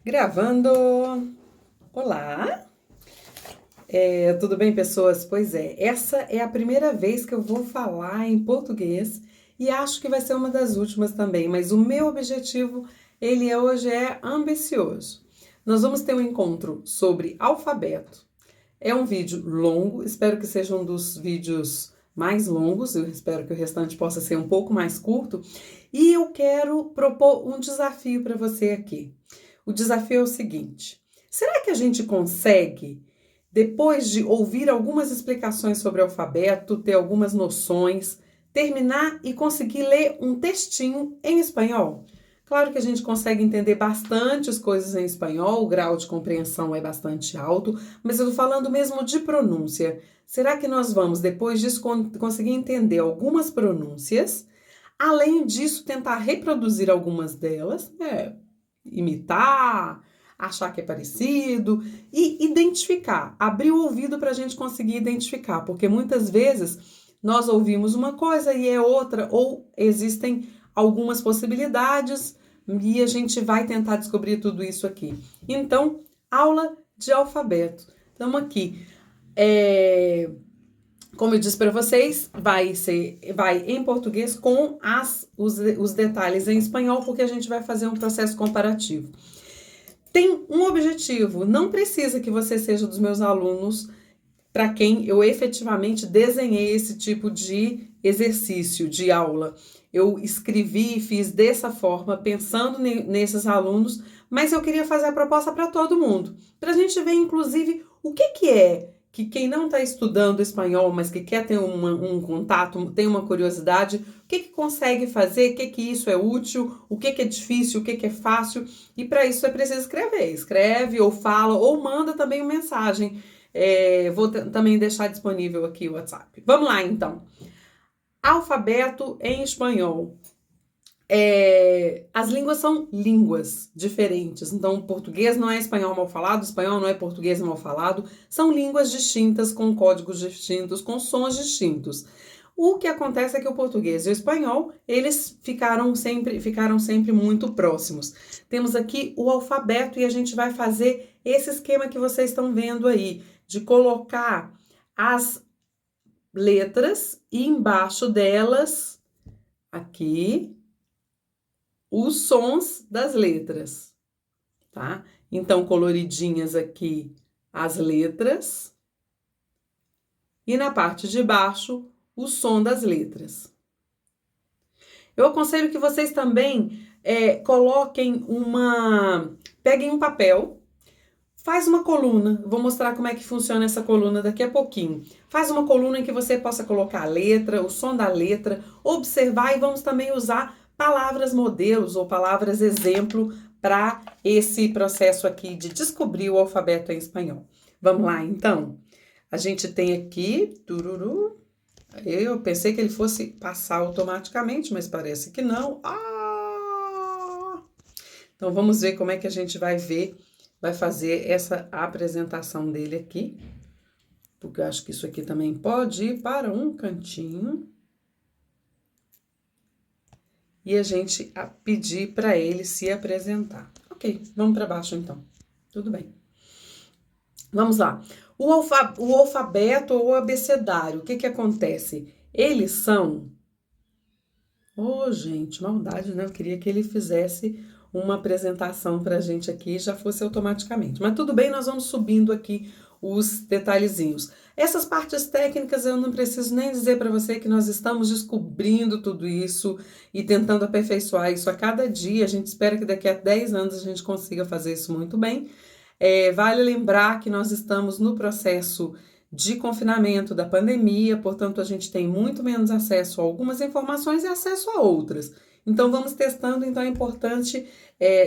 Gravando! Olá! Tudo bem, pessoas? Pois é, essa é a primeira vez que eu vou falar em português e acho que vai ser uma das últimas também, mas o meu objetivo, hoje é ambicioso. Nós vamos ter um encontro sobre alfabeto. É um vídeo longo, espero que seja um dos vídeos mais longos, eu espero que o restante possa ser um pouco mais curto, e eu quero propor um desafio para você aqui. O desafio é o seguinte: será que a gente consegue, depois de ouvir algumas explicações sobre o alfabeto, ter algumas noções, terminar e conseguir ler um textinho em espanhol? Claro que a gente consegue entender bastantes coisas em espanhol, o grau de compreensão é bastante alto, mas eu tô falando mesmo de pronúncia. Será que nós vamos, depois disso, conseguir entender algumas pronúncias? Além disso, tentar reproduzir algumas delas, imitar, achar que é parecido e identificar, abrir o ouvido para a gente conseguir identificar, porque muitas vezes nós ouvimos uma coisa e é outra, ou existem algumas possibilidades e a gente vai tentar descobrir tudo isso aqui. Então, aula de alfabeto. Estamos aqui. Como eu disse para vocês, vai em português com os detalhes em espanhol, porque a gente vai fazer um processo comparativo. Tem um objetivo, não precisa que você seja dos meus alunos para quem eu efetivamente desenhei esse tipo de exercício, de aula. Eu escrevi e fiz dessa forma, pensando nesses alunos, mas eu queria fazer a proposta para todo mundo, para a gente ver, inclusive, o que é que quem não está estudando espanhol, mas que quer ter um contato, tem uma curiosidade, o que consegue fazer, o que isso é útil, o que é difícil, o que é fácil, e para isso é preciso escrever. Escreve ou fala ou manda também uma mensagem. Vou também deixar disponível aqui o WhatsApp. Vamos lá, então. Alfabeto em espanhol. As línguas são línguas diferentes. Então, português não é espanhol mal falado, espanhol não é português mal falado. São línguas distintas, com códigos distintos, com sons distintos. O que acontece é que o português e o espanhol, eles ficaram sempre muito próximos. Temos aqui o alfabeto e a gente vai fazer esse esquema que vocês estão vendo aí, de colocar as letras e embaixo delas, aqui, os sons das letras, tá? Então, coloridinhas aqui as letras e na parte de baixo o som das letras. Eu aconselho que vocês também peguem um papel, faz uma coluna, vou mostrar como é que funciona essa coluna daqui a pouquinho. Faz uma coluna em que você possa colocar a letra, o som da letra, observar e vamos também usar palavras modelos ou palavras exemplo para esse processo aqui de descobrir o alfabeto em espanhol. Vamos lá, então? A gente tem aqui, tururu, eu pensei que ele fosse passar automaticamente, mas parece que não. Então, vamos ver como é que a gente vai fazer essa apresentação dele aqui, porque eu acho que isso aqui também pode ir para um cantinho. E a gente pedir para ele se apresentar. Ok, vamos para baixo então. Tudo bem. Vamos lá. O alfabeto ou o abecedário, o que acontece? Eles são... gente, maldade, né? Eu queria que ele fizesse uma apresentação para a gente aqui e já fosse automaticamente. Mas tudo bem, nós vamos subindo aqui os detalhezinhos. Essas partes técnicas eu não preciso nem dizer para você que nós estamos descobrindo tudo isso e tentando aperfeiçoar isso a cada dia. A gente espera que daqui a 10 anos a gente consiga fazer isso muito bem. Vale lembrar que nós estamos no processo de confinamento da pandemia, portanto a gente tem muito menos acesso a algumas informações e acesso a outras. Então vamos testando, então é importante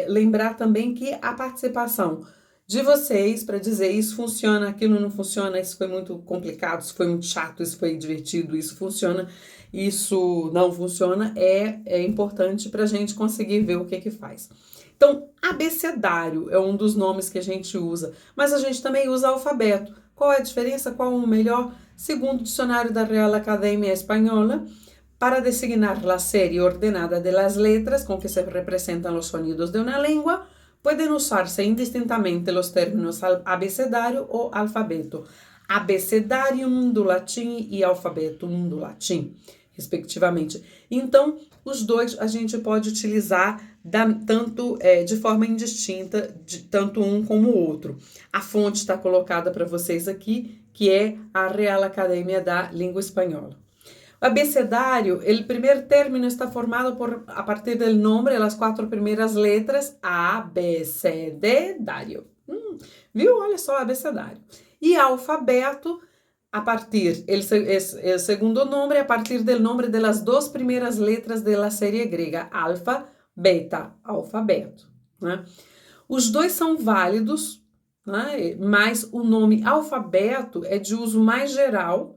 lembrar também que a participação de vocês para dizer isso funciona, aquilo não funciona, isso foi muito complicado, isso foi muito chato, isso foi divertido, isso funciona, isso não funciona, é importante para a gente conseguir ver o que faz. Então, abecedário é um dos nomes que a gente usa, mas a gente também usa alfabeto. Qual é a diferença? Qual é o melhor? Segundo o dicionário da Real Academia Española, para designar la serie ordenada de las letras con que se representan los sonidos de una lengua, pueden usarse indistintamente los términos abecedario o alfabeto. Abecedarium do latim e alfabetum do latim, respectivamente. Então, os dois a gente pode utilizar tanto de forma indistinta, tanto um como o outro. A fonte está colocada para vocês aqui, que é a Real Academia da Língua Espanhola. O abecedário, o primeiro término está formado a partir do nome, as 4 primeiras letras, abecedário. Viu? Olha só, abecedário. E alfabeto, a partir, o segundo nome, a partir do nome das 2 primeiras letras da série grega, alfa, beta, alfabeto. Né? Os dois são válidos, né? Mas o nome alfabeto é de uso mais geral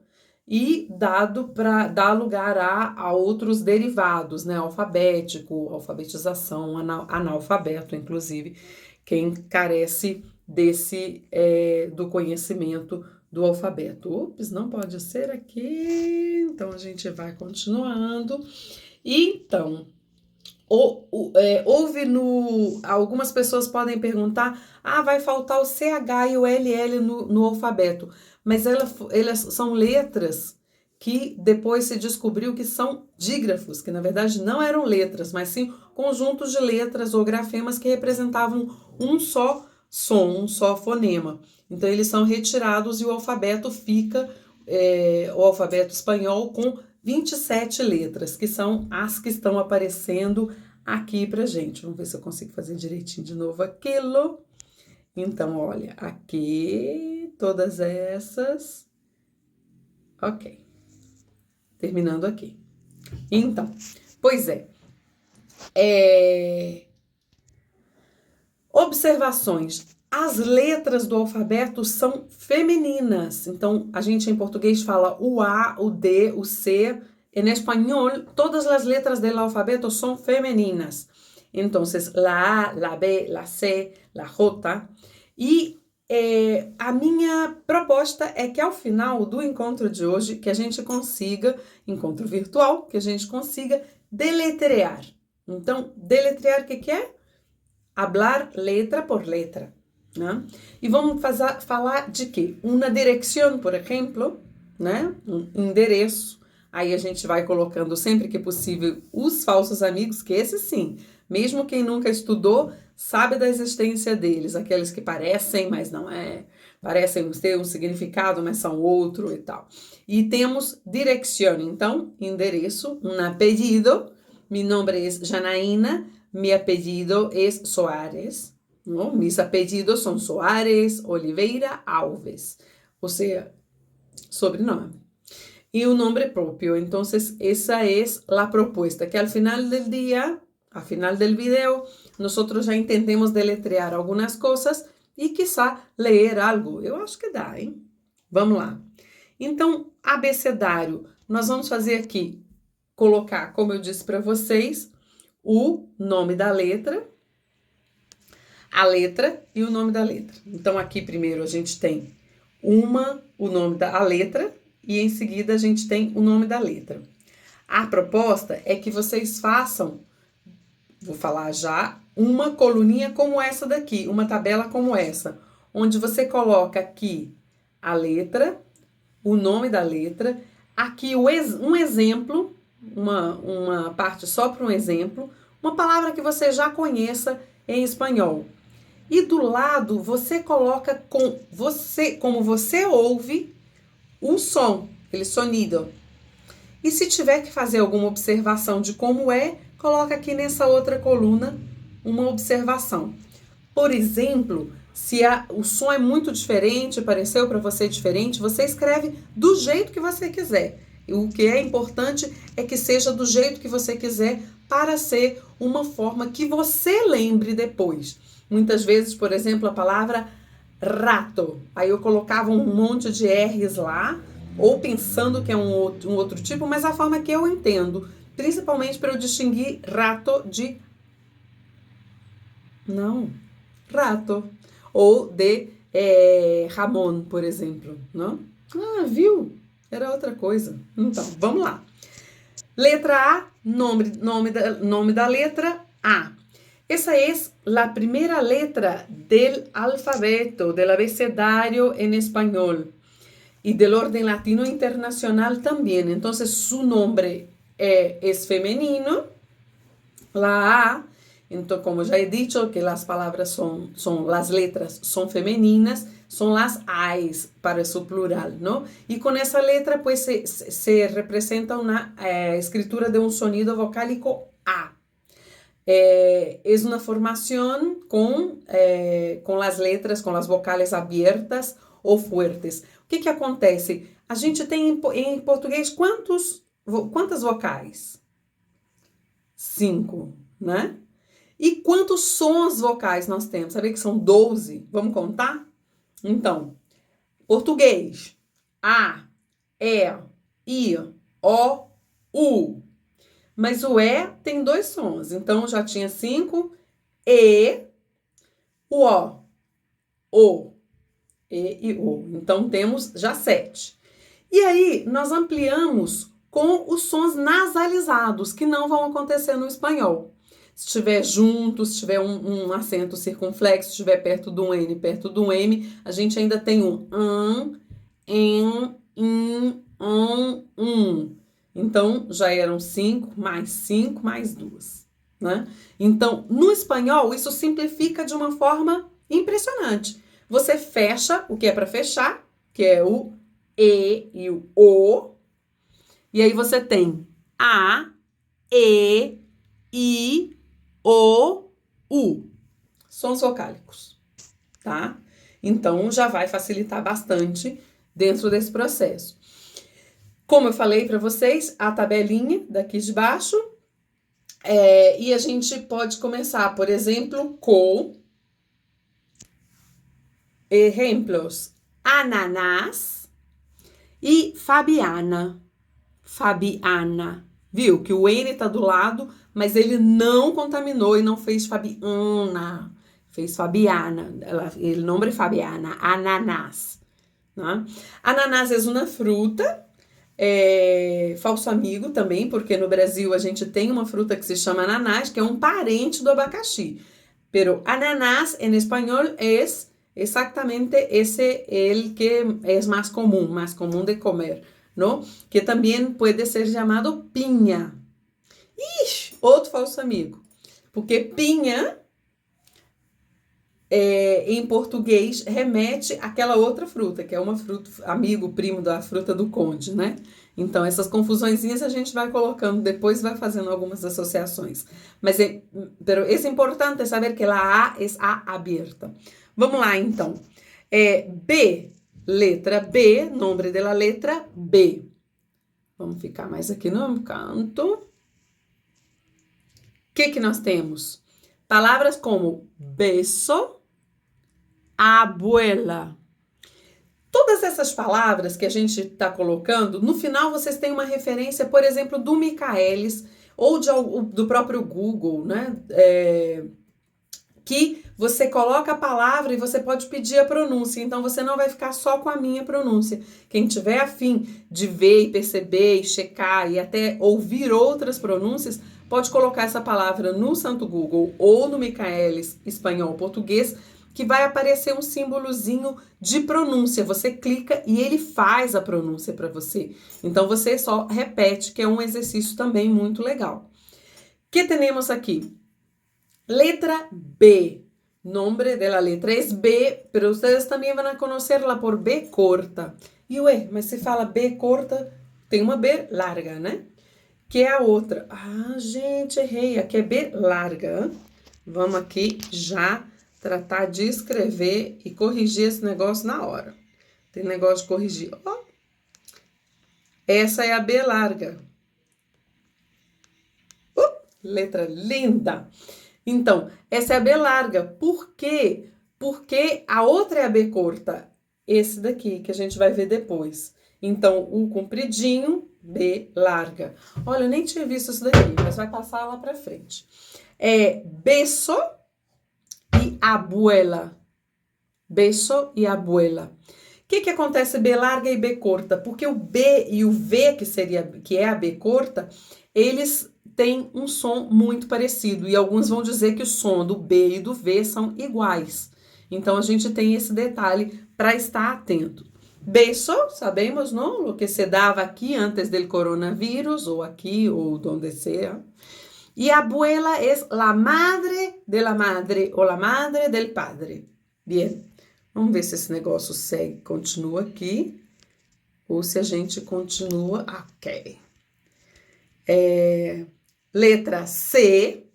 e dado para dar lugar a outros derivados, né? Alfabético, alfabetização, analfabeto, inclusive, quem carece do conhecimento do alfabeto. Ops, não pode ser aqui. Então, a gente vai continuando. Então, algumas pessoas podem perguntar, vai faltar o CH e o LL no alfabeto. Mas elas são letras que depois se descobriu que são dígrafos, que na verdade não eram letras, mas sim conjuntos de letras ou grafemas que representavam um só som, um só fonema. Então, eles são retirados e o alfabeto fica, o alfabeto espanhol, com 27 letras, que são as que estão aparecendo aqui pra gente. Vamos ver se eu consigo fazer direitinho de novo aquilo. Então, olha, aqui, todas essas. Ok. Terminando aqui. Então, pois observações. As letras do alfabeto são femininas. Então, a gente em português fala o A, o D, o C. Em espanhol, todas as letras do alfabeto são femininas. Então, la A, la B, la C, la J. E a minha proposta é que ao final do encontro de hoje, que a gente consiga, encontro virtual, que a gente consiga deletrear. Então, deletrear o que é? Hablar letra por letra. Né? E vamos falar de quê? Uma direção, por exemplo, né? Um endereço. Aí a gente vai colocando sempre que possível os falsos amigos, que esses sim, mesmo quem nunca estudou, sabe da existência deles, aqueles que parecem, mas não é, parecem ter um significado, mas são outro e tal. E temos direção, então, endereço, um apelido, mi nombre es Janaína, mi apellido es Soares, ¿no? Mis apellidos são Soares, Oliveira, Alves, ou seja, sobrenome. E o nome próprio. Então, essa é a proposta, que ao final do dia, ao final do vídeo, nós já entendemos deletrear algumas coisas e, quizá, ler algo. Eu acho que dá, hein? Vamos lá. Então, abecedário, nós vamos fazer aqui, colocar, como eu disse para vocês, o nome da letra, a letra e o nome da letra. Então, aqui primeiro a gente tem o nome da letra e em seguida a gente tem o nome da letra. A proposta é que vocês façam, vou falar já, uma coluninha como essa daqui, uma tabela como essa, onde você coloca aqui a letra, o nome da letra, aqui um exemplo, uma parte só para um exemplo, uma palavra que você já conheça em espanhol. E do lado você coloca como você ouve o som, aquele sonido. E se tiver que fazer alguma observação de como coloca aqui nessa outra coluna uma observação. Por exemplo, se o som é muito diferente, pareceu para você diferente, você escreve do jeito que você quiser. E o que é importante é que seja do jeito que você quiser para ser uma forma que você lembre depois. Muitas vezes, por exemplo, a palavra rato. Aí eu colocava um monte de R's lá, ou pensando que é um outro tipo, mas a forma que eu entendo, principalmente para eu distinguir rato de rato, ou de Ramon, por exemplo, não? Viu? Era outra coisa. Então, vamos lá. Letra A, nome da letra A. Esa es la primera letra del alfabeto, del abecedario en español y del orden latino internacional también. Entonces su nombre es femenino, la A. Entonces, como ya he dicho que las palabras las letras son femeninas, son las A's para su plural, ¿no? Y con esa letra pues se representa una escritura de un sonido vocálico A. Es una formación con las letras, com as vocais abertas ou fuertes. O que acontece? A gente tem em português quantas vocais? 5, né? E quantos sons vocais nós temos? Sabia que são 12? Vamos contar? Então, português: A, E, I, O, U. Mas o E tem 2 sons, então já tinha 5, E, o O, E e O. Então temos já 7. E aí nós ampliamos com os sons nasalizados, que não vão acontecer no espanhol. Se estiver junto, se tiver um acento circunflexo, se estiver perto do N, perto do M, a gente ainda tem um em, in, Então, já eram 5, mais 2, né? Então, no espanhol, isso simplifica de uma forma impressionante. Você fecha o que é para fechar, que é o E e o O. E aí você tem A, E, I, O, U. Sons vocálicos, tá? Então, já vai facilitar bastante dentro desse processo. Como eu falei para vocês, a tabelinha daqui de baixo, e a gente pode começar, por exemplo, com exemplos: ananás e Fabiana. Fabiana. Viu que o N tá do lado, mas ele não contaminou e não fez Fabiana. Fez Fabiana. O nome é Fabiana. Ananás. Né? Ananás é uma fruta. Falso amigo também, porque no Brasil a gente tem uma fruta que se chama ananás, que é um parente do abacaxi. Pero ananás em espanhol é exatamente esse el que é mais comum de comer, ¿no? Que também pode ser chamado piña. Ixi, outro falso amigo. Porque piña em português remete àquela outra fruta, que é uma fruta, amigo, primo da fruta do conde, né? Então, essas confusõezinhas a gente vai colocando depois, vai fazendo algumas associações. Mas pero é importante saber que a A é A aberta. Vamos lá, então. B, letra B, nome da letra B. Vamos ficar mais aqui no canto. O que nós temos? Palavras como beso, abuela. Todas essas palavras que a gente está colocando, no final vocês têm uma referência, por exemplo, do Michaelis ou do próprio Google, né? Que você coloca a palavra e você pode pedir a pronúncia. Então, você não vai ficar só com a minha pronúncia. Quem tiver afim de ver e perceber e checar e até ouvir outras pronúncias, pode colocar essa palavra no Santo Google ou no Michaelis espanhol português, que vai aparecer um símbolozinho de pronúncia. Você clica e ele faz a pronúncia para você. Então, você só repete, que é um exercício também muito legal. Que temos aqui? Letra B. Nombre de la letra es B, pero ustedes también van a conocerla por B corta. E mas se fala B corta, tem uma B larga, né? Que é a outra. Ah, gente, errei. Aqui é B larga. Vamos aqui já tratar de escrever e corrigir esse negócio na hora. Tem negócio de corrigir. Essa é a B larga. Letra linda. Então, essa é a B larga. Por quê? Porque a outra é a B curta. Esse daqui, que a gente vai ver depois. Então, o compridinho, B larga. Olha, eu nem tinha visto isso daqui, mas vai passar lá pra frente. Beso e abuela. Beso e abuela. O que acontece B larga e B curta? Porque o B e o V, que é a B curta, eles tem um som muito parecido. E alguns vão dizer que o som do B e do V são iguais. Então, a gente tem esse detalhe para estar atento. Beso, sabemos, não? O que se dava aqui antes del coronavirus, ou aqui, ou donde sea. Y abuela es la madre de la madre ou la madre del padre. Bien. Vamos ver se esse negócio segue, continua aqui. Ou se a gente continua. Ok. Letra C.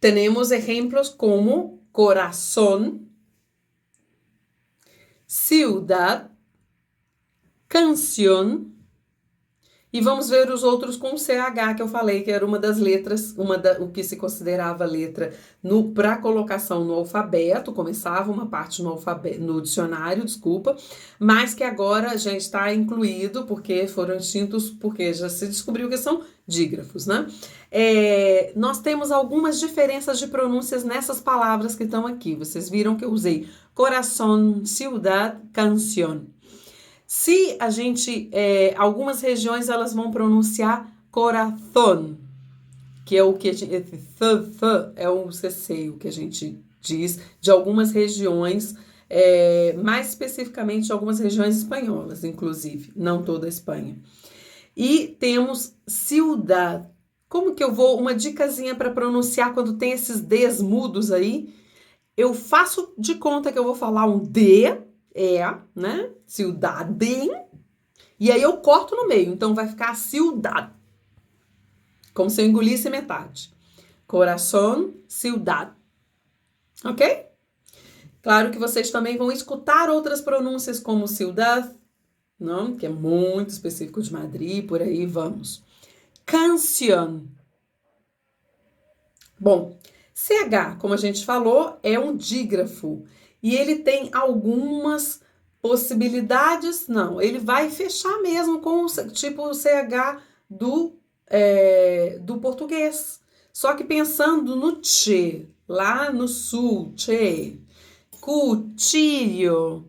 Temos exemplos como corazón, ciudad, canción. E vamos ver os outros com CH, que eu falei que era uma das letras, o que se considerava letra para colocação no alfabeto, começava uma parte no alfabeto, no dicionário, desculpa, mas que agora já está incluído, porque foram extintos, porque já se descobriu que são dígrafos, né? Nós temos algumas diferenças de pronúncias nessas palavras que estão aqui. Vocês viram que eu usei coração, ciudad, canción. Se a gente, algumas regiões elas vão pronunciar corazón, que é o que a gente, é o CC, o que a gente diz de algumas regiões, mais especificamente de algumas regiões espanholas, inclusive, não toda a Espanha. E temos ciudad. Como que eu vou, uma dicasinha para pronunciar quando tem esses Ds mudos aí? Eu faço de conta que eu vou falar um D, né? Ciudad. E aí eu corto no meio. Então vai ficar ciudad. Como se eu engolisse metade. Coração, ciudad. Ok? Claro que vocês também vão escutar outras pronúncias como ciudad, não? Que é muito específico de Madrid, por aí vamos. Canción. Bom, CH, como a gente falou, é um dígrafo. E ele tem algumas possibilidades, não, ele vai fechar mesmo com tipo o CH do português. Só que pensando no che, lá no sul, che, cuchillo,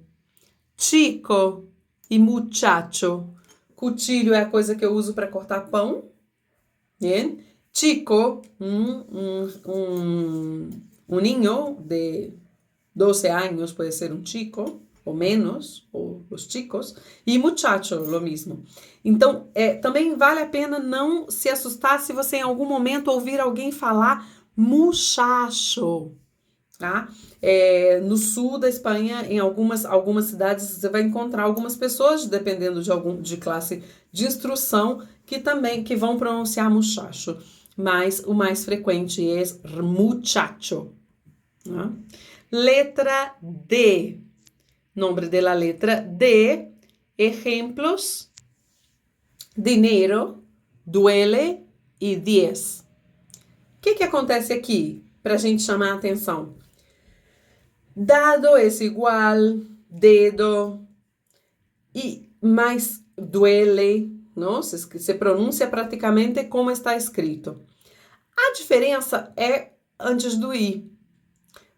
chico e muchacho. Cuchillo é a coisa que eu uso para cortar pão, né? Chico, um niño de 12 años pode ser um chico, ou menos, ou os chicos, e muchacho, lo mesmo. Então, também vale a pena não se assustar se você em algum momento ouvir alguém falar muchacho, tá? No sul da Espanha, em algumas cidades, você vai encontrar algumas pessoas, dependendo de classe de instrução, que vão pronunciar muchacho, mas o mais frequente é muchacho. Tá? Letra D. Nombre de la letra D. Ejemplos: dinero, duele e 10. O que acontece aqui para a gente chamar a atenção? Dado é igual, dedo, mas duele, não? Se pronuncia praticamente como está escrito. A diferença é antes do i,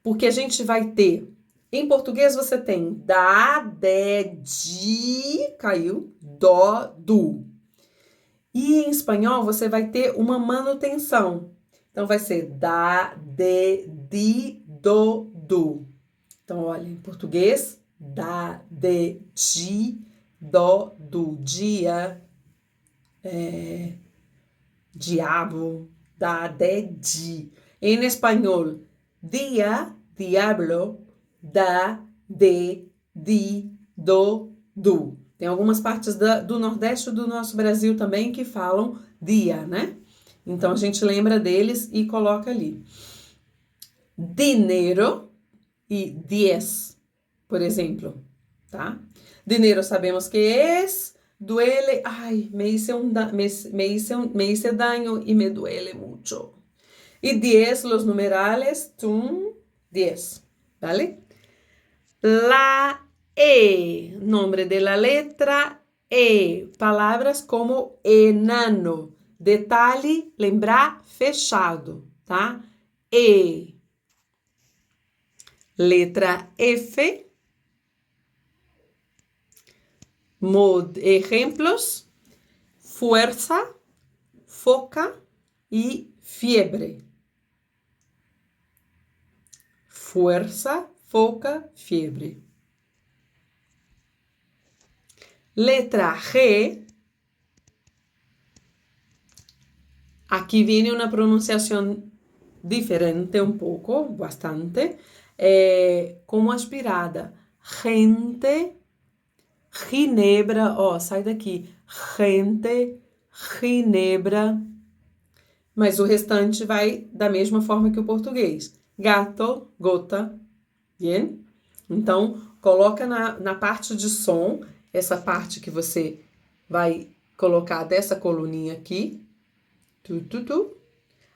porque a gente vai ter, em português você tem da, de, di, caiu, dó, du. E em espanhol você vai ter uma manutenção. Então vai ser da, de, di, do, du. Então olha, em português, da, de, di, do, du. Dia, diabo, da, de, di. Em espanhol, dia, diablo, da, de, di, do, du. Tem algumas partes do Nordeste do nosso Brasil também que falam dia, né? Então a gente lembra deles e coloca ali. Dinheiro e 10, por exemplo, tá? Dinheiro sabemos que é, duele, ai, me hice daño y me duele mucho. Y 10, los numerales, 10, ¿vale? La E, nombre de la letra E, palavras como enano, detalhe, lembrar, fechado, tá? E. Letra F, ejemplos, fuerza, foca e fiebre. Fuerza, foca, fiebre. Letra G. Aquí viene una pronunciación diferente un poco, bastante, como aspirada. Gente, ginebra, ó, sai daqui. Gente, ginebra. Mas o restante vai da mesma forma que o português. Gato, gota, bien? Então, coloca na parte de som, essa parte que você vai colocar dessa coluninha aqui.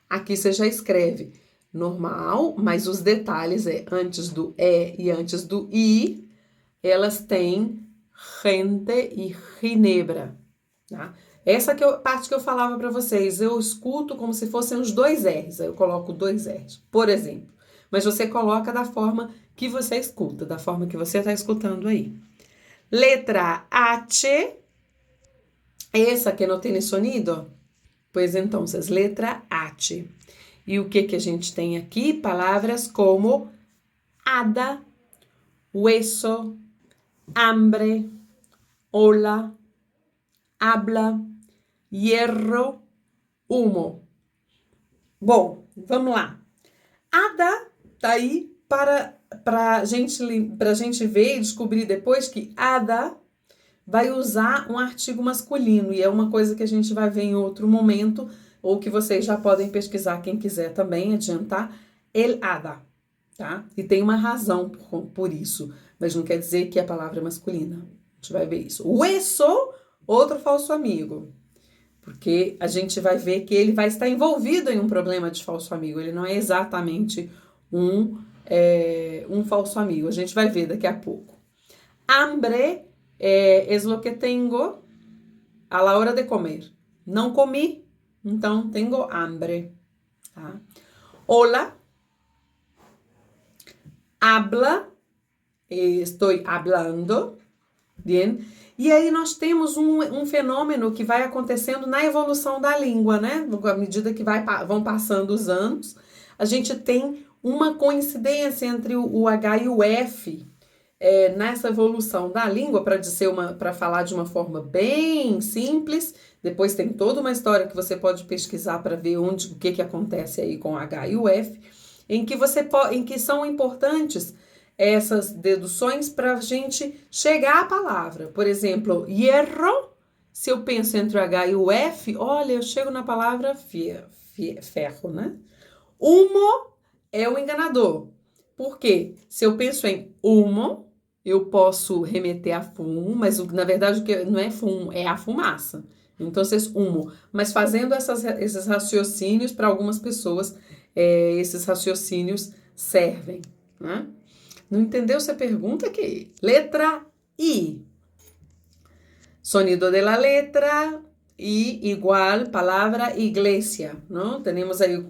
Aqui você já escreve normal, mas os detalhes antes do E e antes do I, elas têm gente e ginebra, tá? Essa parte que eu falava para vocês, eu escuto como se fossem os dois R's, aí eu coloco dois R's, por exemplo. Mas você coloca da forma que você escuta, da forma que você está escutando aí. Letra H, essa que não tem sonido? Pois então, letra H. E o que a gente tem aqui? Palavras como hada, hueso, hambre, ola, habla, hierro, humo. Bom, vamos lá. Hada tá aí para gente ver e descobrir depois que hada vai usar um artigo masculino, e é uma coisa que a gente vai ver em outro momento, ou que vocês já podem pesquisar, quem quiser também adiantar, el hada, tá? E tem uma razão por isso, mas não quer dizer que a palavra é masculina. A gente vai ver isso. Hueso, outro falso amigo, porque a gente vai ver que ele vai estar envolvido em um problema de falso amigo, ele não é exatamente um falso amigo, a gente vai ver daqui a pouco. Hambre es lo que tengo a la hora de comer. Não comi, então tengo hambre. Tá? Hola. Habla. Estou hablando. Bien. E aí nós temos um fenômeno que vai acontecendo na evolução da língua, né? À medida que vão passando os anos, a gente tem uma coincidência entre o H e o F. Nessa evolução da língua, para falar de uma forma bem simples. Depois tem toda uma história que você pode pesquisar para ver o que acontece aí com o H e o F, em que são importantes essas deduções para a gente chegar à palavra. Por exemplo, hierro, se eu penso entre o H e o F, olha, eu chego na palavra ferro, né? Humo é o enganador. Por quê? Se eu penso em humo, eu posso remeter a fumo, mas na verdade o que não é fumo, é a fumaça. Então, humo. Mas fazendo esses raciocínios, para algumas pessoas, esses raciocínios servem. Né? Não entendeu essa pergunta aqui? Letra I. Sonido de la letra I igual palavra iglesia, não? Temos aí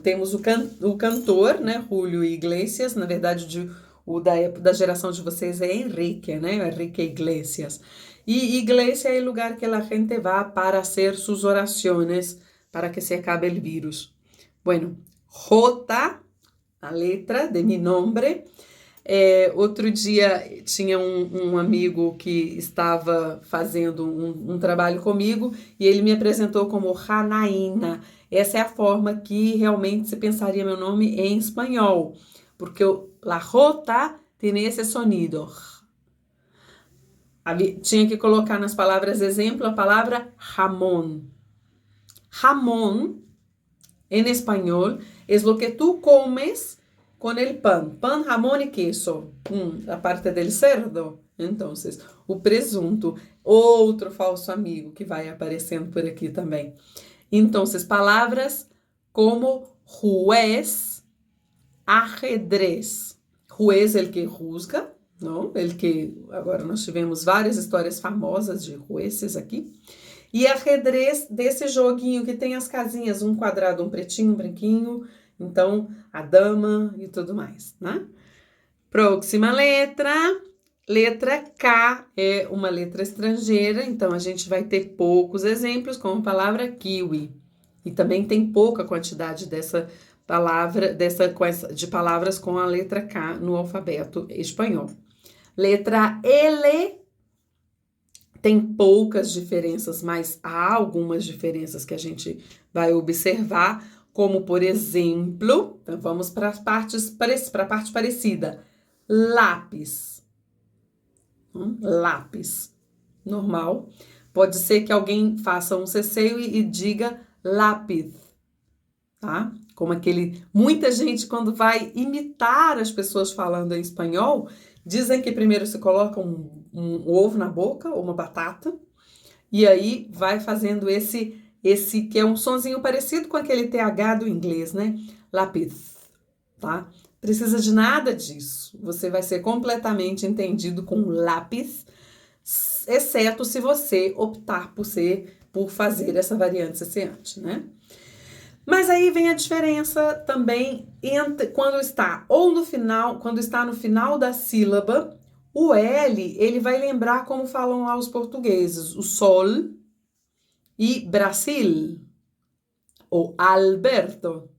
temos o cantor, né? Julio Iglesias, na verdade da geração de vocês é Enrique, né? Enrique Iglesias. E iglesia é o lugar que a gente vai para hacer sus oraciones para que se acabe el virus. Bueno, J, a letra de mi nombre. Outro dia tinha um amigo que estava fazendo um trabalho comigo e ele me apresentou como Janaína. Essa é a forma que realmente se pensaria meu nome em espanhol, porque la J tem esse sonido. Tinha que colocar nas palavras exemplo a palavra jamón. Jamón, em espanhol, é o que tu comes com el pan. Pan, jamón e queso. A parte del cerdo. Então, o presunto. Outro falso amigo que vai aparecendo por aqui também. Então, palavras como juez, ajedrez. Juez é o que juzga, não? Agora nós tivemos várias histórias famosas de jueces aqui. E ajedrez desse joguinho que tem as casinhas, um quadrado, um pretinho, um branquinho. Então, a dama e tudo mais, né? Próxima letra, Letra K é uma letra estrangeira, então a gente vai ter poucos exemplos, como a palavra kiwi. E também tem pouca quantidade dessa palavra, de palavras com a letra K no alfabeto espanhol. Letra L tem poucas diferenças, mas há algumas diferenças que a gente vai observar, como por exemplo, então vamos para a parte parecida. Lápis. Lápis. Normal. Pode ser que alguém faça um ceceio e diga lápis, tá? Como muita gente, quando vai imitar as pessoas falando em espanhol, dizem que primeiro se coloca um ovo na boca, ou uma batata, e aí vai fazendo esse que é um sonzinho parecido com aquele TH do inglês, né? Lápis, tá? Precisa de nada disso. Você vai ser completamente entendido com lápis, exceto se você optar por fazer essa variante cesseante, né? Mas aí vem a diferença também entre quando está no final da sílaba, o L, ele vai lembrar como falam lá os portugueses, o sol e Brasil, ou Alberto.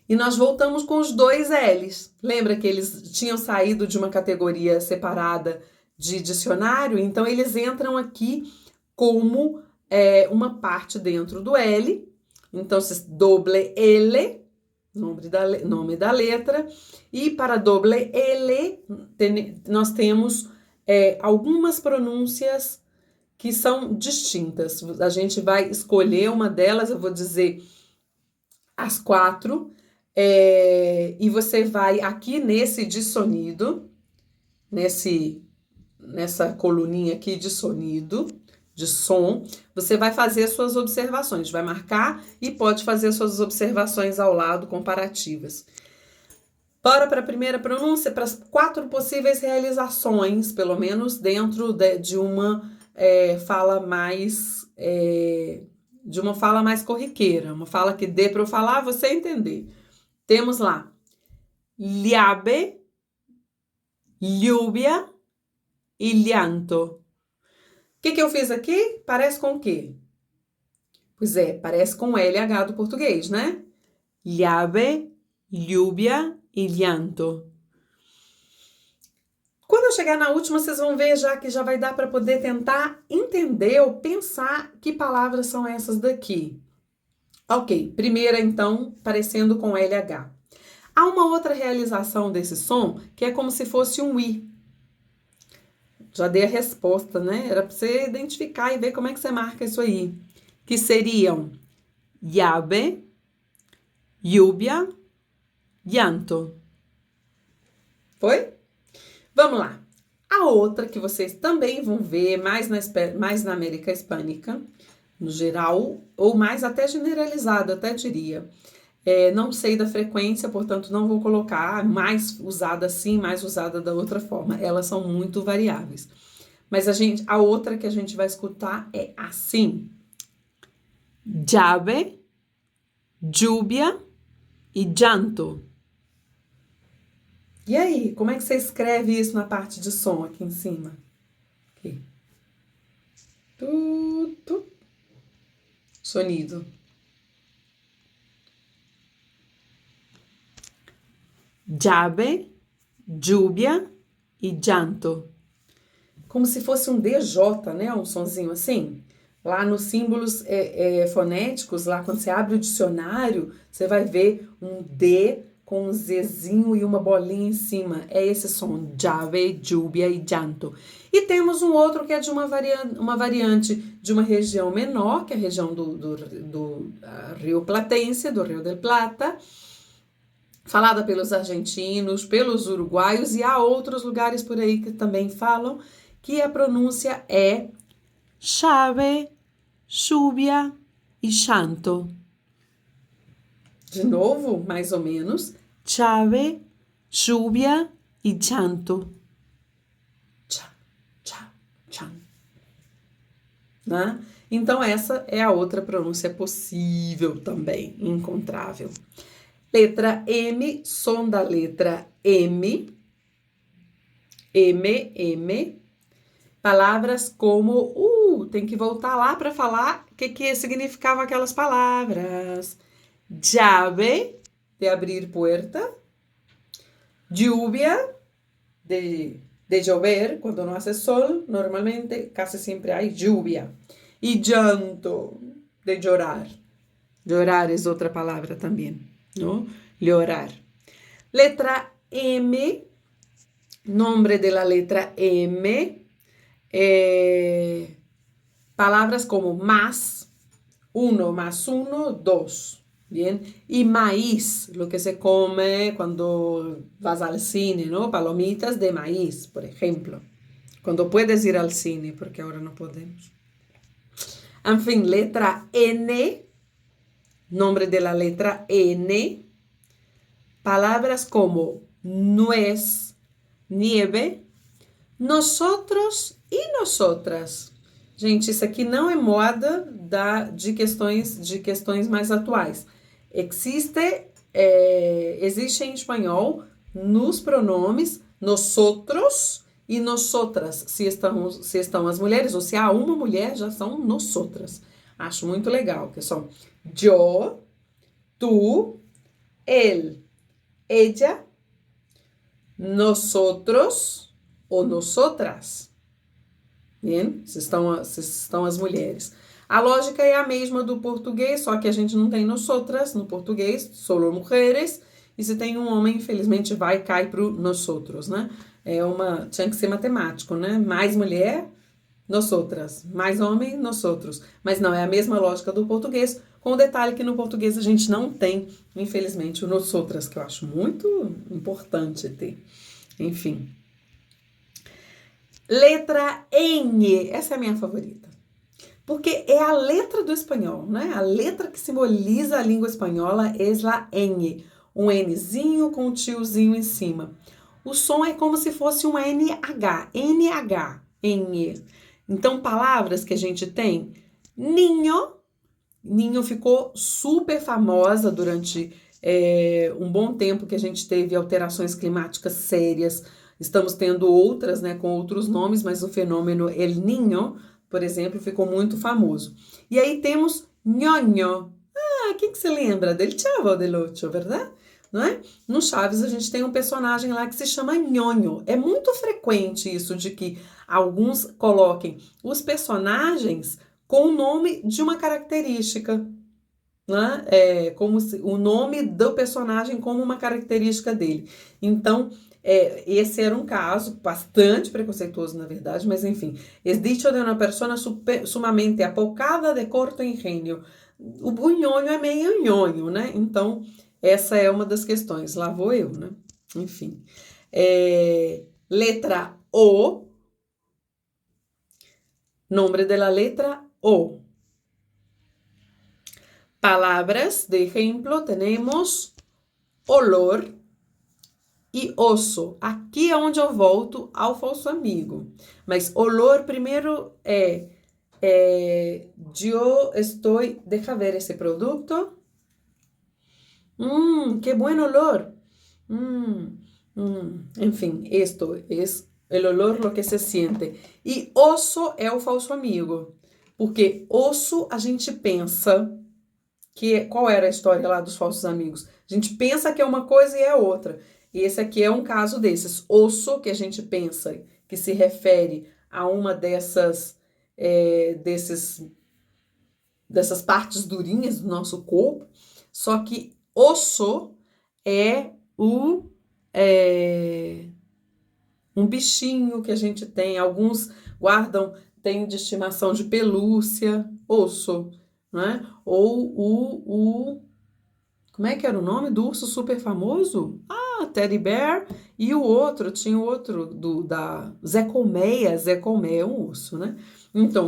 E nós voltamos com os dois L's. Lembra que eles tinham saído de uma categoria separada de dicionário? Então, eles entram aqui como uma parte dentro do L. Então, doble L, nome da letra. E para doble L, nós temos algumas pronúncias que são distintas. A gente vai escolher uma delas, eu vou dizer as 4. E você vai aqui nesse de sonido, nessa coluninha aqui de sonido, de som, você vai fazer suas observações, vai marcar e pode fazer suas observações ao lado, comparativas. Para a primeira pronúncia, para as 4 possíveis realizações, pelo menos dentro de uma fala mais corriqueira, uma fala que dê para eu falar, você entender. Temos lá, llave, lluvia e llanto. O que eu fiz aqui? Parece com o quê? Pois parece com LH do português, né? Llave, lluvia e llanto. Quando eu chegar na última, vocês vão ver que já vai dar para poder tentar entender ou pensar que palavras são essas daqui. Ok, primeira então, parecendo com LH. Há uma outra realização desse som que é como se fosse um I. Já dei a resposta, né? Era para você identificar e ver como é que você marca isso aí. Que seriam llave, lluvia, llanto. Foi? Vamos lá. A outra que vocês também vão ver mais na América Hispânica, no geral, ou mais até generalizado, até diria. Não sei da frequência, portanto, não vou colocar mais usada assim, mais usada da outra forma. Elas são muito variáveis. Mas a outra que a gente vai escutar é assim. Llave, lluvia e llanto. E aí, como é que você escreve isso na parte de som aqui em cima? Aqui. Sonido. Llave, lluvia e llanto. Como se fosse um DJ, né? Um sonzinho assim. Lá nos símbolos fonéticos, lá quando você abre o dicionário, você vai ver um D com um Zzinho e uma bolinha em cima. É esse som, llave, lluvia e llanto. E temos um outro que é de uma variante de uma região menor, que é a região do Rio Platense, do Rio del Plata, falada pelos argentinos, pelos uruguaios, e há outros lugares por aí que também falam, que a pronúncia é chave, lluvia e llanto. De novo, mais ou menos. Chave, lluvia e llanto. Chan. Né? Então, essa é a outra pronúncia possível também, encontrável. Letra M, som da letra M. M. Palavras como, tem que voltar lá para falar o que significavam aquelas palavras. Llave, de abrir puerta. Lluvia, de llover, quando não hace sol, normalmente casi siempre hay lluvia. E llanto, de llorar. Llorar es otra palabra también, ¿no? Llorar. Letra M, nombre de la letra M, palabras como más, 1 más 1, 2. Bien, y maíz, lo que se come cuando vas al cine, ¿no? Palomitas de maíz, por ejemplo. Cuando puedes ir al cine, porque ahora no podemos. En fin, letra N, nombre de la letra N, palabras como nuez, nieve, nosotros e nosotras. Gente, isso aqui não é moda de questões mais atuais. Existe em espanhol nos pronomes nosotros e nosotras, se estão as mulheres, ou se há uma mulher, já são nosotras. Acho muito legal, que são yo, tu, él, ella, nosotros ou nosotras. Bien? Se estão as mulheres. A lógica é a mesma do português, só que a gente não tem nosotras no português, solo mujeres, e se tem um homem, infelizmente, vai e cai pro nosotros, né? Tinha que ser matemático, né? Mais mulher, nosotras. Mais homem, nosotros. Mas não, é a mesma lógica do português, com o detalhe que no português a gente não tem, infelizmente, o nosotras, que eu acho muito importante ter. Enfim. Letra N, essa é a minha favorita. Porque é a letra do espanhol, né? A letra que simboliza a língua espanhola é a N. Um Nzinho com um tiozinho em cima. O som é como se fosse um NH. N. Então, palavras que a gente tem. Ninho. Ninho ficou super famosa durante um bom tempo que a gente teve alterações climáticas sérias. Estamos tendo outras, né, com outros nomes, mas o fenômeno El Niño, por exemplo, ficou muito famoso. E aí temos Ñoño. Quem que se lembra del Chavo del Ocho, verdade? Não é? No Chaves a gente tem um personagem lá que se chama Nhonho. É muito frequente isso de que alguns coloquem os personagens com o nome de uma característica, né? Como se, o nome do personagem como uma característica dele. Então, esse era um caso bastante preconceituoso, na verdade, mas enfim. Es dicho de uma pessoa sumamente apocada de corto ingenio. O nhonho é meio nhonho, né? Então, essa é uma das questões. Lá vou eu, né? Enfim. Letra O. Nombre de la letra O. Palavras, de exemplo, temos olor e osso. Aqui é onde eu volto ao falso amigo. Mas olor primeiro yo estoy, deja ver esse produto. Que buen olor. Enfim, esto es el olor, lo que se siente. E osso é o falso amigo. Porque osso a gente pensa qual era a história lá dos falsos amigos? A gente pensa que é uma coisa e é outra. E esse aqui é um caso desses. Osso, que a gente pensa que se refere a uma dessas partes durinhas do nosso corpo. Só que osso é um bichinho que a gente tem. Alguns tem de estimação de pelúcia, osso, né? Ou como é que era o nome do urso super famoso? Teddy Bear. E tinha o outro da Zé Colmeia. Zé Colmeia é um urso, né? Então,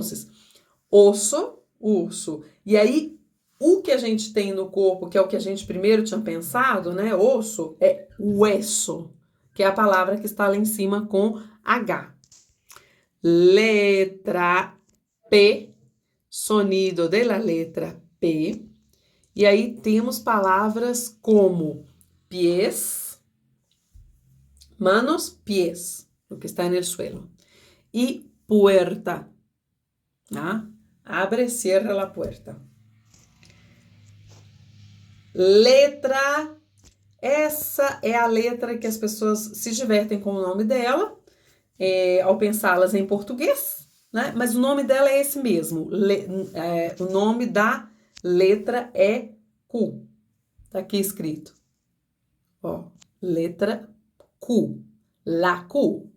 osso, urso. E aí, o que a gente tem no corpo, que é o que a gente primeiro tinha pensado, né? Osso, é hueso, que é a palavra que está lá em cima com H. Letra P, sonido de la letra P. E aí temos palavras como pies, manos, pies, lo que está en el suelo. Y puerta, ¿ah? Abre, cierra la puerta. Letra, essa é a letra que as pessoas se divertem com o nome dela, ao pensá-las em português, né? Mas o nome dela é esse mesmo. O nome da letra é Q. Tá aqui escrito. Ó, letra Q. La Q.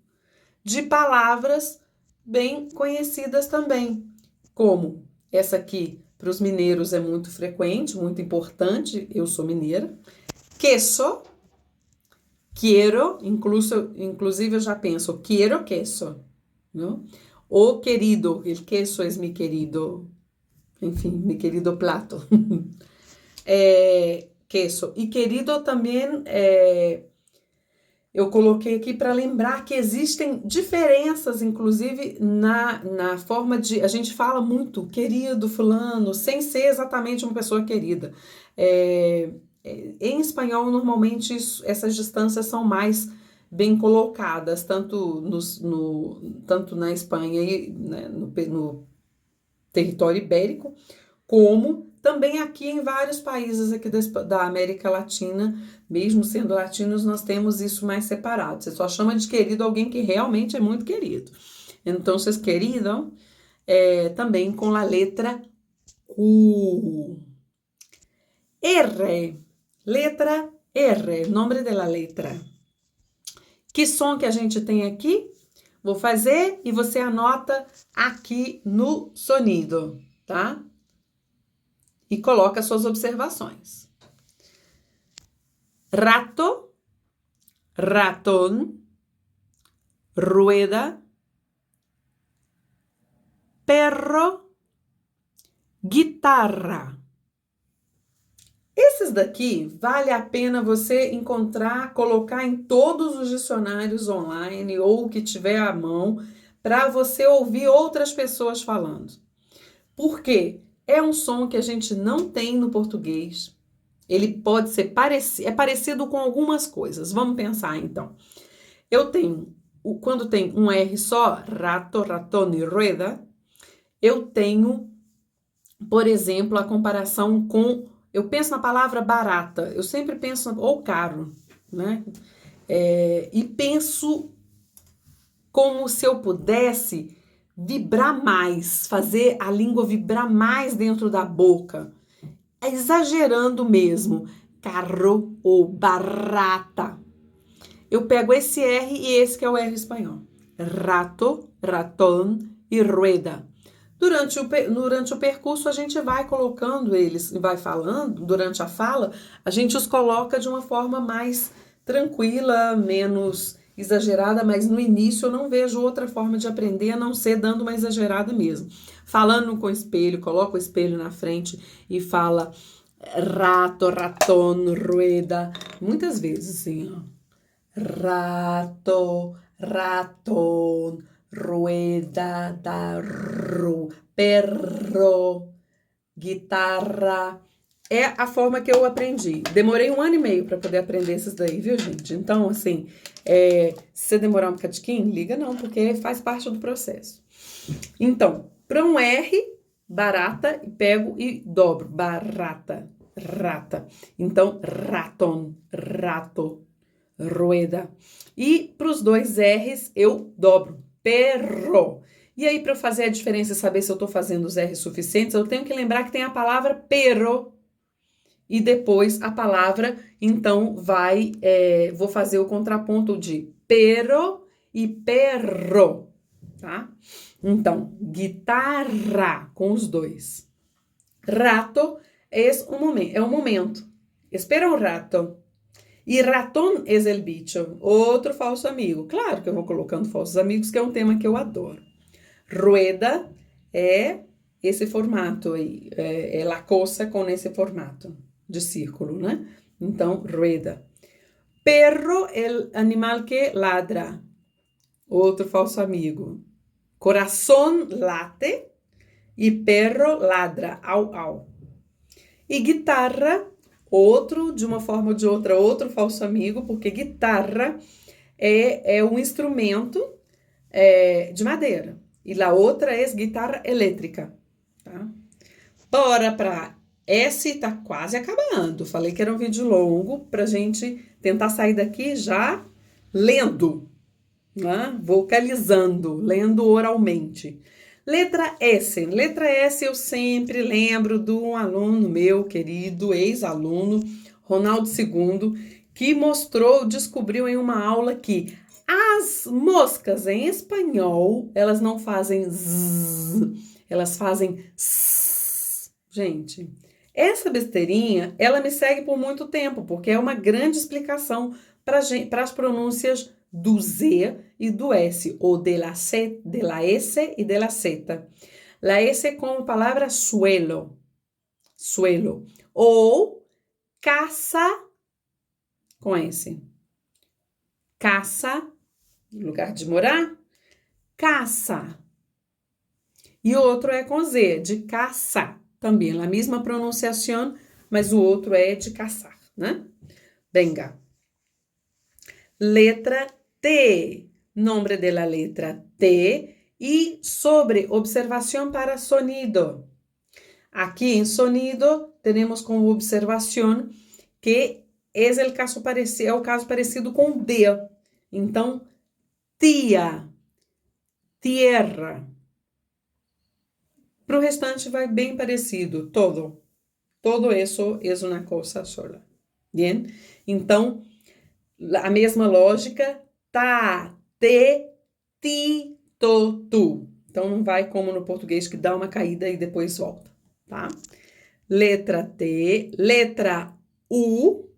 De palavras bem conhecidas também, como essa aqui, para os mineiros é muito frequente, muito importante, eu sou mineira. Queso, quiero, inclusive eu já penso, quiero queso, não? O querido, el queso es mi querido, enfim, mi querido plato. Queso. E querido também, eu coloquei aqui para lembrar que existem diferenças, inclusive, na forma de... A gente fala muito querido fulano, sem ser exatamente uma pessoa querida. Em espanhol, normalmente, essas distâncias são mais bem colocadas, tanto na Espanha e, né, no território ibérico, como também aqui em vários países aqui da América Latina, mesmo sendo latinos, nós temos isso mais separado. Você só chama de querido alguém que realmente é muito querido. Então, vocês querido, também com a letra Q. R. Letra R, nome da letra. Que som que a gente tem aqui? Vou fazer e você anota aqui no sonido, tá? E coloca suas observações. Rato, ratón, rueda, perro, guitarra. Esses daqui vale a pena você encontrar, colocar em todos os dicionários online ou o que tiver à mão para você ouvir outras pessoas falando. Por quê? É um som que a gente não tem no português. Ele pode ser parecido com algumas coisas. Vamos pensar então. Eu tenho, quando tem um R só, rato, ratón e rueda, eu tenho, por exemplo, a comparação com... Eu penso na palavra barata, eu sempre penso, ou caro, né? E penso como se eu pudesse vibrar mais, fazer a língua vibrar mais dentro da boca, exagerando mesmo, carro ou barata. Eu pego esse R e esse que é o R espanhol. Rato, ratón e rueda. Durante o percurso, a gente vai colocando eles, vai falando, durante a fala, a gente os coloca de uma forma mais tranquila, menos exagerada, mas no início eu não vejo outra forma de aprender a não ser dando uma exagerada mesmo. Falando com o espelho, coloca o espelho na frente e fala rato, ratón, rueda, muitas vezes assim, ó. Rato, ratón, rueda, darro, perro, guitarra. É a forma que eu aprendi. Demorei 1 ano e meio para poder aprender esses daí, viu, gente? Então, assim, se você demorar um bocadinho, liga não, porque faz parte do processo. Então, para um R, barata, pego e dobro. Barata, rata. Então, ratón, rato, rueda. E para os 2 R's, eu dobro. Perro. E aí, para eu fazer a diferença e saber se eu estou fazendo os R's suficientes, eu tenho que lembrar que tem a palavra pero. E depois a palavra, então, vou fazer o contraponto de pero e perro, tá? Então, guitarra com os 2. Rato é um momento. Espera um rato. E ratón es el bicho, outro falso amigo. Claro que eu vou colocando falsos amigos, que é um tema que eu adoro. Rueda é esse formato aí, é la cosa com esse formato de círculo, né? Então, rueda. Perro é o animal que ladra, outro falso amigo. Coração late e perro ladra, au, au. E guitarra, outro, de uma forma ou de outra, outro falso amigo, porque guitarra é um instrumento de madeira. E a outra é guitarra elétrica, tá? Bora para esse tá quase acabando. Falei que era um vídeo longo pra gente tentar sair daqui já lendo, né? Vocalizando, lendo oralmente. Letra S. Letra S eu sempre lembro de um aluno meu, querido, ex-aluno, Ronaldo II, que descobriu em uma aula que as moscas em espanhol, elas não fazem zzz, elas fazem ss. Gente, essa besteirinha, ela me segue por muito tempo, porque é uma grande explicação para as pronúncias do Z e do S, ou de la S e de la Z. La S como palavra suelo, suelo, ou casa com S. Casa, lugar de morar, caça. E o outro é com Z, de caça, também, a mesma pronunciação, mas o outro é de caçar, né? Venga. Letra T, nombre de la letra T e sobre observação para sonido. Aqui em sonido, temos como observação que é o caso parecido com D. Então, tia, tierra. Para o restante vai bem parecido, todo. Todo isso é uma coisa sola. Bien? Então, a mesma lógica, tá, te, ti, to, tu. Então, não vai como no português que dá uma caída e depois volta, tá? Letra T, letra U,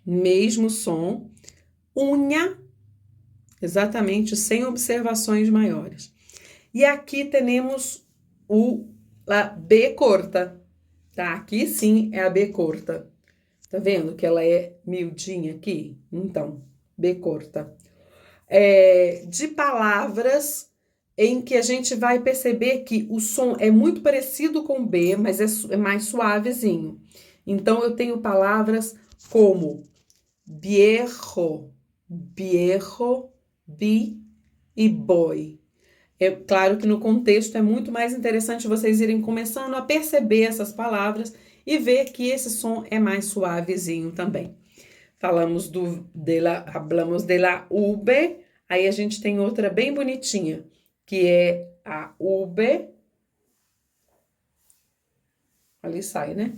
mesmo som, unha, exatamente, sem observações maiores. E aqui temos a B corta, tá? Aqui sim é a B corta. Tá vendo que ela é miudinha aqui? Então, B corta. De palavras em que a gente vai perceber que o som é muito parecido com B, mas é mais suavezinho. Então, eu tenho palavras como viejo, viejo, bi e boy. É claro que no contexto é muito mais interessante vocês irem começando a perceber essas palavras e ver que esse som é mais suavezinho também. Falamos hablamos de la V, aí a gente tem outra bem bonitinha, que é a V. Ali sai, né?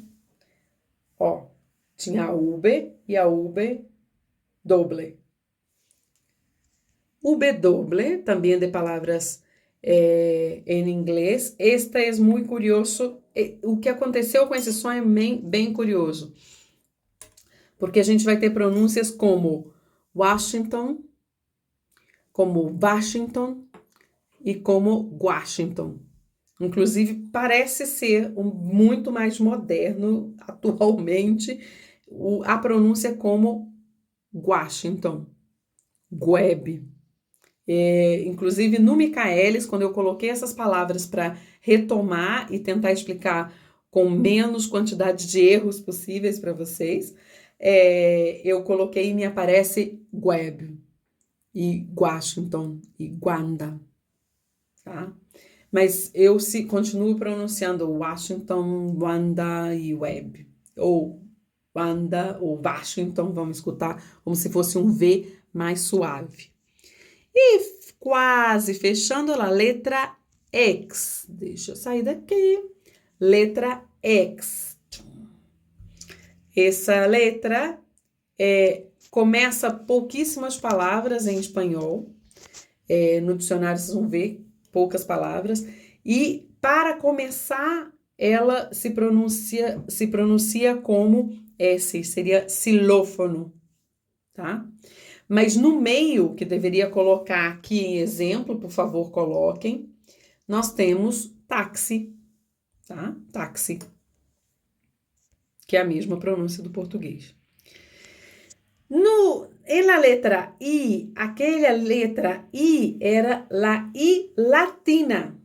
Ó, tinha a V e a V doble. V doble, também de palavras em inglês. Esta é muito curioso. O que aconteceu com esse som é bem curioso. Porque a gente vai ter pronúncias como Washington, como Washington e como Washington. Inclusive, parece ser muito mais moderno atualmente a pronúncia como Washington, Web. Inclusive, no Michaelis, quando eu coloquei essas palavras para retomar e tentar explicar com menos quantidade de erros possíveis para vocês, eu coloquei e me aparece Web, e Washington, e Guanda, tá? Mas eu continuo pronunciando Washington, Wanda e Web, ou Wanda, ou Washington, vamos escutar como se fosse um V mais suave. E quase fechando a letra X. Deixa eu sair daqui. Letra X. Essa letra começa pouquíssimas palavras em espanhol. No dicionário vocês vão ver poucas palavras. E para começar, ela se pronuncia como S, seria xilófono, tá? Mas no meio, que deveria colocar aqui em exemplo, por favor, coloquem, nós temos táxi, tá? Táxi, que é a mesma pronúncia do português. Na letra I, aquela letra I era a I latina.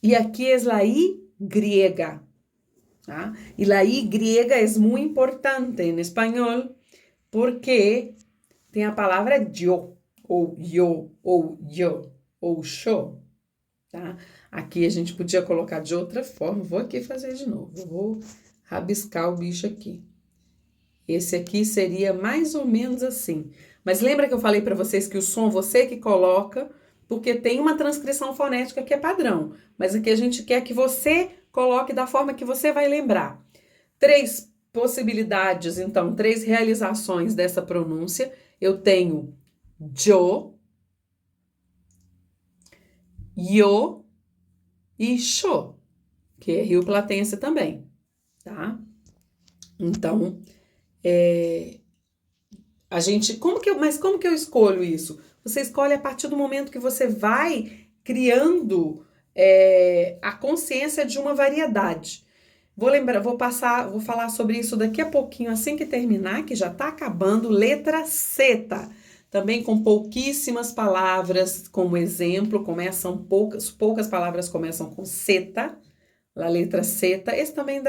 E aqui é a I griega. Tá? E a I griega é muito importante em espanhol, porque tem a palavra yo, ou yo, ou show, tá? Aqui a gente podia colocar de outra forma, vou aqui fazer de novo, vou rabiscar o bicho aqui. Esse aqui seria mais ou menos assim. Mas lembra que eu falei para vocês que o som você que coloca, porque tem uma transcrição fonética que é padrão. Mas aqui a gente quer que você coloque da forma que você vai lembrar. 3 possibilidades, então, 3 realizações dessa pronúncia. Eu tenho yo, yo e sho, que é rio platense também, tá? Então, mas como que eu escolho isso? Você escolhe a partir do momento que você vai criando a consciência de uma variedade. Vou falar sobre isso daqui a pouquinho, assim que terminar, que já está acabando, letra seta. Também com pouquíssimas palavras como exemplo, poucas palavras começam com seta, a letra seta. Esse também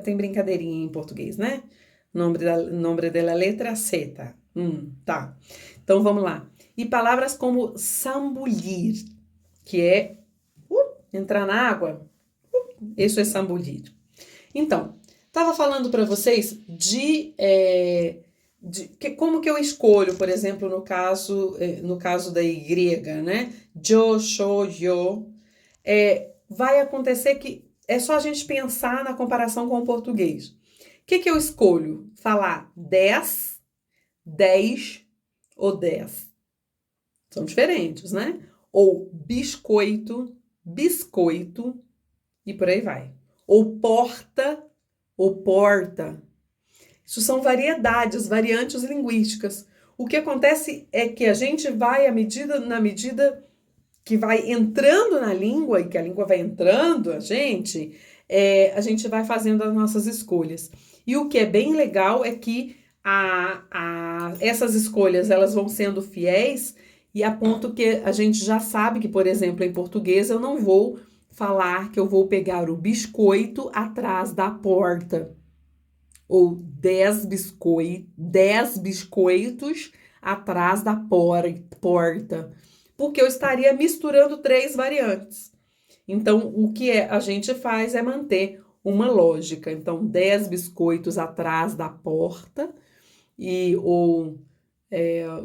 tem brincadeirinha em português, né? Nome da letra seta. Tá. Então vamos lá. E palavras como sambulir, que é entrar na água. Isso é sambulir. Então, estava falando para vocês como que eu escolho, por exemplo, no caso da Y, né? Jo, sho, yo. Vai acontecer que é só a gente pensar na comparação com o português. O que eu escolho? Falar 10, 10 ou 10. São diferentes, né? Ou biscoito, biscoito e por aí vai. Ou porta, ou porta. Isso são variantes linguísticas. O que acontece é que a gente vai, na medida que vai entrando na língua e que a língua vai entrando a gente vai fazendo as nossas escolhas. E o que é bem legal é que essas escolhas elas vão sendo fiéis e a ponto que a gente já sabe que, por exemplo, em português eu não vou falar que eu vou pegar o biscoito atrás da porta. Ou 10 biscoitos atrás da porta. Porque eu estaria misturando 3 variantes. Então, o que a gente faz é manter uma lógica. Então, 10 biscoitos atrás da porta. O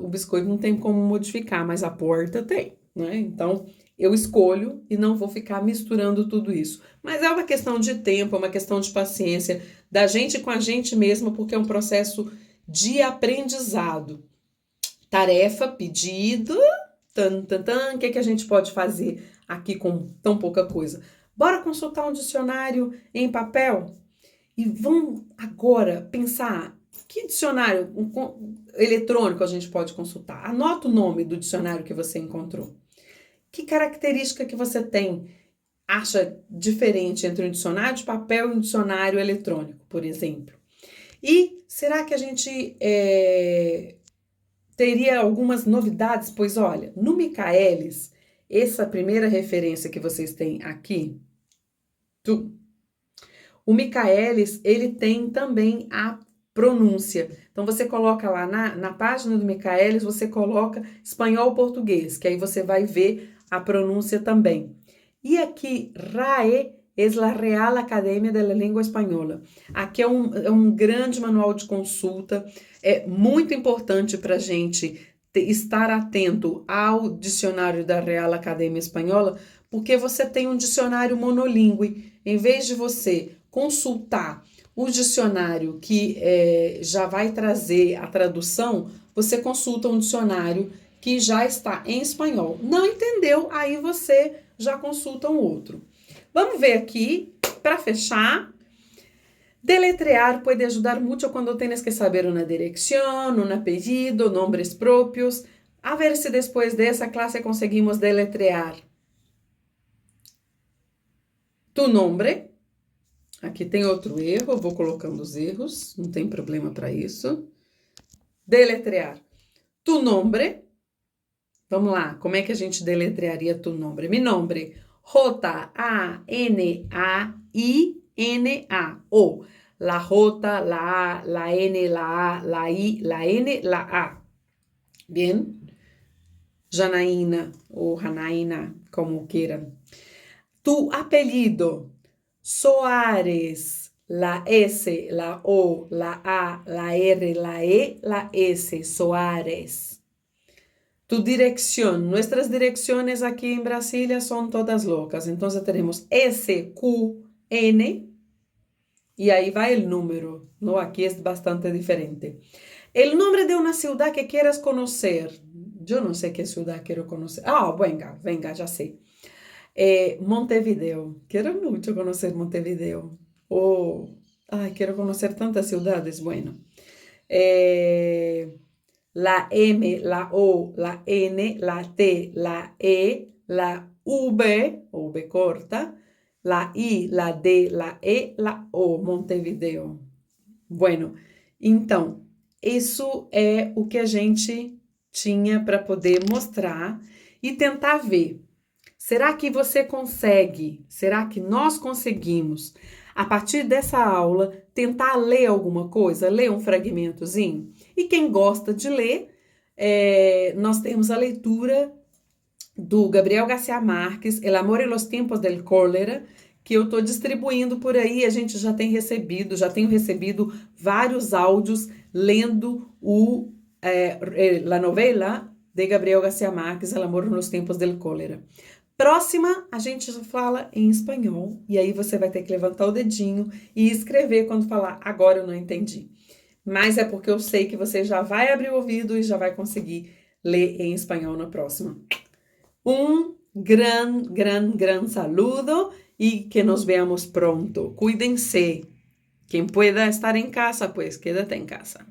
biscoito não tem como modificar, mas a porta tem, né? Então, eu escolho e não vou ficar misturando tudo isso. Mas é uma questão de tempo, é uma questão de paciência, da gente com a gente mesma, porque é um processo de aprendizado. Tarefa, pedido, o que a gente pode fazer aqui com tão pouca coisa? Bora consultar um dicionário em papel? E vamos agora pensar, que dicionário eletrônico a gente pode consultar? Anota o nome do dicionário que você encontrou. Que característica que você acha diferente entre um dicionário de papel e um dicionário eletrônico, por exemplo? E será que a gente teria algumas novidades? Pois olha, no Michaelis, essa primeira referência que vocês têm aqui, o Michaelis, ele tem também a pronúncia. Então, você coloca lá na página do Michaelis, você coloca espanhol-português, que aí você vai ver a pronúncia também. E aqui, RAE é a Real Academia da Língua Espanhola. Aqui é um grande manual de consulta, é muito importante para a gente estar atento ao dicionário da Real Academia Espanhola, porque você tem um dicionário monolíngue. Em vez de você consultar o dicionário que já vai trazer a tradução, você consulta um dicionário que já está em espanhol. Não entendeu? Aí você já consulta um outro. Vamos ver aqui, para fechar. Deletrear pode ajudar muito quando tienes que saber uma direção, um apellido, nombres propios. A ver se depois dessa classe conseguimos deletrear tu nombre. Aqui tem outro erro, eu vou colocando os erros, não tem problema para isso. Deletrear tu nombre. Vamos lá, como é que a gente deletrearia tu nombre? Mi nombre, J-A-N-A-I-N-A. Ou la J, la A, la N, la A, la I, la N, la A. Bien, Janaína ou Janaína, como quieran. Tu apellido, Soares, la S, la O, la A, la R, la E, la S, Soares. Tu dirección, nuestras direcciones aquí en Brasilia son todas locas. Entonces tenemos SQN y ahí va el número, ¿no? Aquí es bastante diferente. El nombre de una ciudad que quieras conocer. Yo no sé qué ciudad quiero conocer. Ah, venga, ya sé. Montevideo. Quiero mucho conocer Montevideo. Oh, ay, quiero conocer tantas ciudades. Bueno. La M, la O, la N, la T, la E, la V, o V corta, la I, la D, la E, la O, Montevideo. Bueno, então, isso é o que a gente tinha para poder mostrar e tentar ver. Será que você consegue? Será que nós conseguimos, a partir dessa aula, tentar ler alguma coisa, ler um fragmentozinho? E quem gosta de ler, nós temos a leitura do Gabriel Garcia Marques, El amor e los tiempos del cólera, que eu estou distribuindo por aí, a gente já tenho recebido vários áudios lendo la novela de Gabriel Garcia Marques, El amor e los tiempos del cólera. Próxima, a gente fala em espanhol, e aí você vai ter que levantar o dedinho e escrever quando falar, agora eu não entendi. Mas é porque eu sei que você já vai abrir o ouvido e já vai conseguir ler em espanhol na próxima. Gran saludo y que nos veamos pronto. Cuídense. Quien pueda estar en casa, pues quédate en casa.